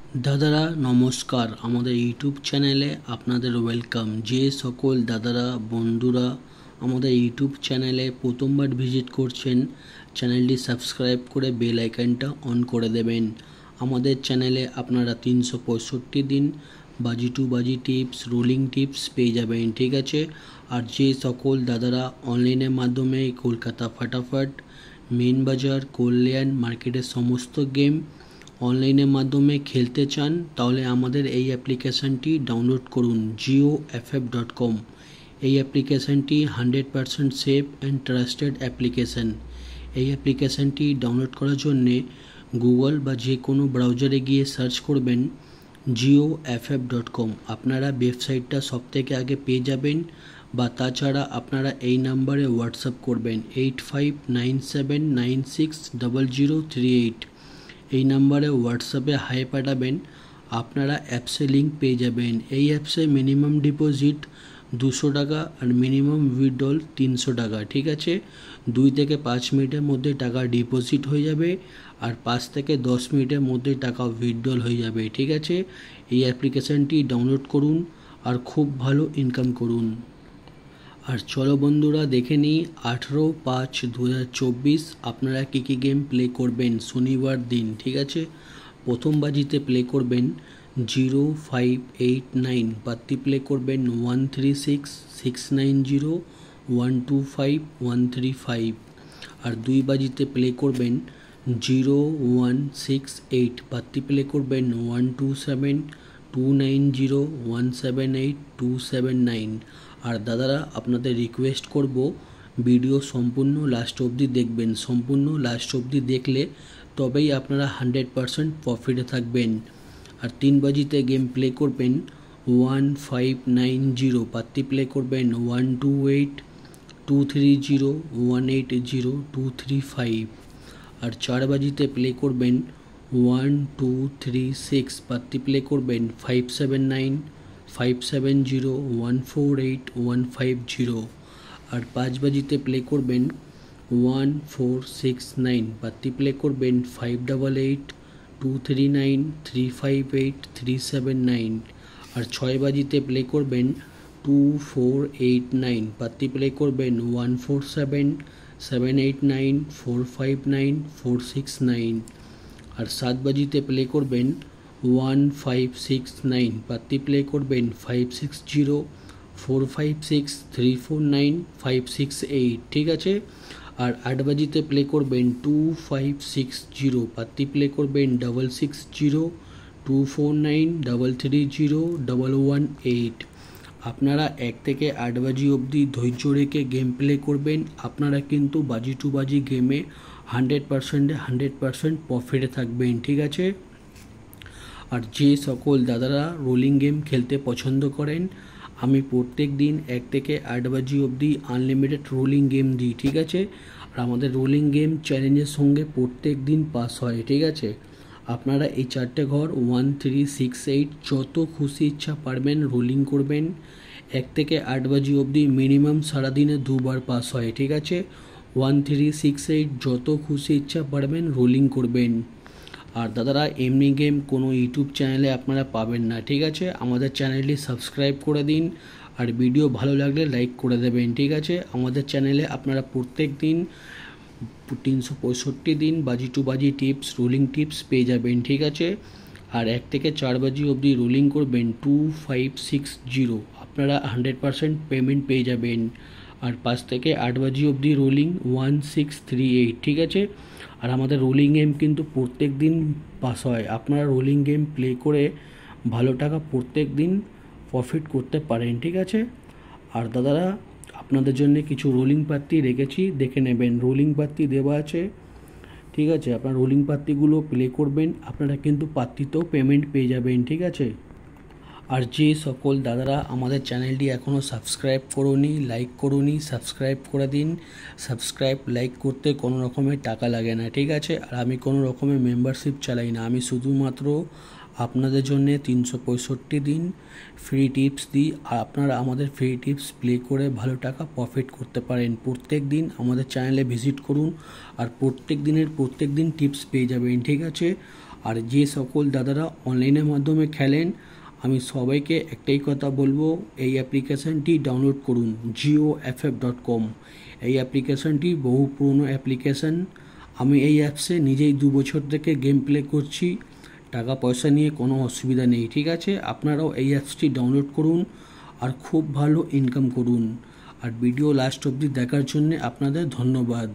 দাদারা নমস্কার, আমাদের ইউটিউব চ্যানেলে আপনাদের ওয়েলকাম। যে সকল দাদারা বন্ধুরা আমাদের ইউটিউব চ্যানেলে প্রথমবার ভিজিট করছেন, চ্যানেলটি সাবস্ক্রাইব করে বেল আইকনটা অন করে দেবেন। আমাদের চ্যানেলে আপনারা 365 দিন বাজি টু বাজি টিপস, রোলিং টিপস পেয়ে যাবেন, ঠিক আছে। আর যে সকল দাদারা অনলাইনের মাধ্যমে কলকাতা ফাটাফাট, মেন বাজার, কল্যাণ মার্কেটের সমস্ত গেম অনলাইনের মাধ্যমে খেলতে চান, তাহলে আমাদের এই অ্যাপ্লিকেশানটি ডাউনলোড করুন, GeoFF.com। এই অ্যাপ্লিকেশানটি 100% সেফ অ্যান্ড ট্রাস্টেড অ্যাপ্লিকেশান। এই অ্যাপ্লিকেশানটি ডাউনলোড করার জন্যে গুগল বা যে কোনো ব্রাউজারে গিয়ে সার্চ করবেন GeoFF.com। আপনারা ওয়েবসাইটটা সবথেকে আগে পেয়ে যাবেন, বা তাছাড়া আপনারা এই নাম্বারে হোয়াটসঅ্যাপ করবেন 8597960038। এই নাম্বারে হোয়াটসঅ্যাপে হাই পাঠাবেন, আপনারা অ্যাপসে লিঙ্ক পেয়ে যাবেন। এই অ্যাপসে মিনিমাম ডিপোজিট 200 টাকা আর মিনিমাম উইথড্রল 300 টাকা, ঠিক আছে। 2 থেকে 5 মিনিটের মধ্যে টাকা ডিপোজিট হয়ে যাবে, আর 5 থেকে 10 মিনিটের মধ্যে টাকা উইথড্রল হয়ে যাবে, ঠিক আছে। এই অ্যাপ্লিকেশানটি ডাউনলোড করুন আর খুব ভালো ইনকাম করুন। আর চলো বন্ধুরা দেখে নিই 18/5/2024 আপনারা কী কী গেম প্লে করবেন শনিবার দিন, ঠিক আছে। প্রথম বাজিতে প্লে করবেন 0589, বাতি প্লে করবেন 136690125135। আর 2 বাজিতে প্লে করবেন 0168, বাতি প্লে করবেন 127290178279। আর দাদারা আপনাদের রিকোয়েস্ট করব, ভিডিও সম্পূর্ণ লাস্ট অবধি দেখবেন। সম্পূর্ণ লাস্ট অবধি দেখলে তবেই আপনারা 100% প্রফিটে থাকবেন। আর 3 বাজিতে গেম প্লে করবেন 1590, পাত্তি প্লে করবেন 128230180235। আর 4 বাজিতে প্লে করবেন 1236, পাত্তি প্লে করবেন 579570148150। আর 5 বাজিতে প্লে করবেন 1469, পাত্তি প্লে করবেন 588239358379। আর 6 বাজিতে প্লে করবেন 2489, পাত্তি প্লে করবেন 147789459469। আর 7 বাজিতে প্লে করবেন 1569, পাত্তি প্লে করবেন 560456349568, ঠিক আছে। আর 8 বাজিতে প্লে করবেন 2560, পাত্তি প্লে করবেন 660249330118। আপনারা 1 থেকে 8 বাজি অবধি ধৈর্য রেখে গেম প্লে করবেন, আপনারা কিন্তু বাজি টু বাজি গেমে 100% প্রফিটে থাকবেন, ঠিক আছে। আর যে সকল দাদারা রোলিং গেম খেলতে পছন্দ করেন, আমি প্রত্যেক দিন 1 থেকে 8 বাজি অবধি আনলিমিটেড রোলিং গেম দিই, ঠিক আছে। আর আমাদের রোলিং গেম চ্যালেঞ্জের সঙ্গে প্রত্যেক দিন পাস হয়, ঠিক আছে। আপনারা এই 4টে ঘর 1368 যত খুশি ইচ্ছা পারবেন রোলিং করবেন। 1 থেকে 8 বাজি অবধি মিনিমাম সারাদিনে 2 বার পাস হয়, ঠিক আছে। 1368 যত খুশি ইচ্ছা পারবেন রোলিং করবেন। আর দাদারা এমনি গেম কোনো ইউটিউব চ্যানেলে আপনারা পাবেন না, ঠিক আছে। আমাদের চ্যানেলটি সাবস্ক্রাইব করে দিন, আর ভিডিও ভালো লাগলে লাইক করে দেবেন, ঠিক আছে। আমাদের চ্যানেলে আপনারা প্রত্যেক দিন 365 দিন বাজি টু বাজি টিপস, রোলিং টিপস পেয়ে যাবেন, ঠিক আছে। আর 1 থেকে 4 বাজি অবধি রোলিং করবেন 2560, আপনারা 100% পেমেন্ট পেয়ে যাবেন। আর 5 থেকে 8 বাজি অবধি রোলিং 1638, ঠিক আছে। আর আমাদের রোলিং গেম কিন্তু প্রত্যেক দিন পাস হয়, আপনারা রোলিং গেম প্লে করে ভালো টাকা প্রত্যেক দিন প্রফিট করতে পারেন, ঠিক আছে। আর দাদারা আপনাদের জন্য কিছু রোলিং পাত্তি রেখেছি, দেখে নেবেন। রোলিং পাত্তি দেওয়া আছে, ঠিক আছে। আপনার রোলিং পাত্তিগুলো প্লে করবেন, আপনারা কিন্তু পাত্তিতেও পেমেন্ট পেয়ে যাবেন, ঠিক আছে। আর যে সকল দাদারা আমাদের চ্যানেলটি এখনও সাবস্ক্রাইব করুনি, লাইক করুনি, সাবস্ক্রাইব করে দিন। সাবস্ক্রাইব লাইক করতে কোনো রকমের টাকা লাগে না, ঠিক আছে। আর আমি কোনো রকমের মেম্বারশিপ চালাই না, আমি শুধুমাত্র আপনাদের জন্যে 365 দিন ফ্রি টিপস দিই। আর আপনারা আমাদের ফ্রি টিপস প্লে করে ভালো টাকা প্রফিট করতে পারেন। প্রত্যেক দিন আমাদের চ্যানেলে ভিজিট করুন, আর প্রত্যেক দিন টিপস পেয়ে যাবেন, ঠিক আছে। আর যে সকল দাদারা অনলাইনের মাধ্যমে খেলেন, আমি সবাইকে একটাই কথা বলবো, এই অ্যাপ্লিকেশানটি ডাউনলোড করুন, GeoFF.com। এই অ্যাপ্লিকেশানটি বহু পুরনো অ্যাপ্লিকেশান। আমি এই অ্যাপসে নিজেই 2 বছর থেকে গেম প্লে করছি, টাকা পয়সা নিয়ে কোনো অসুবিধা নেই, ঠিক আছে? আপনারাও এই অ্যাপসটি ডাউনলোড করুন আর খুব ভালো ইনকাম করুন। আর ভিডিও লাস্ট অবধি দেখার জন্য আপনাদের ধন্যবাদ।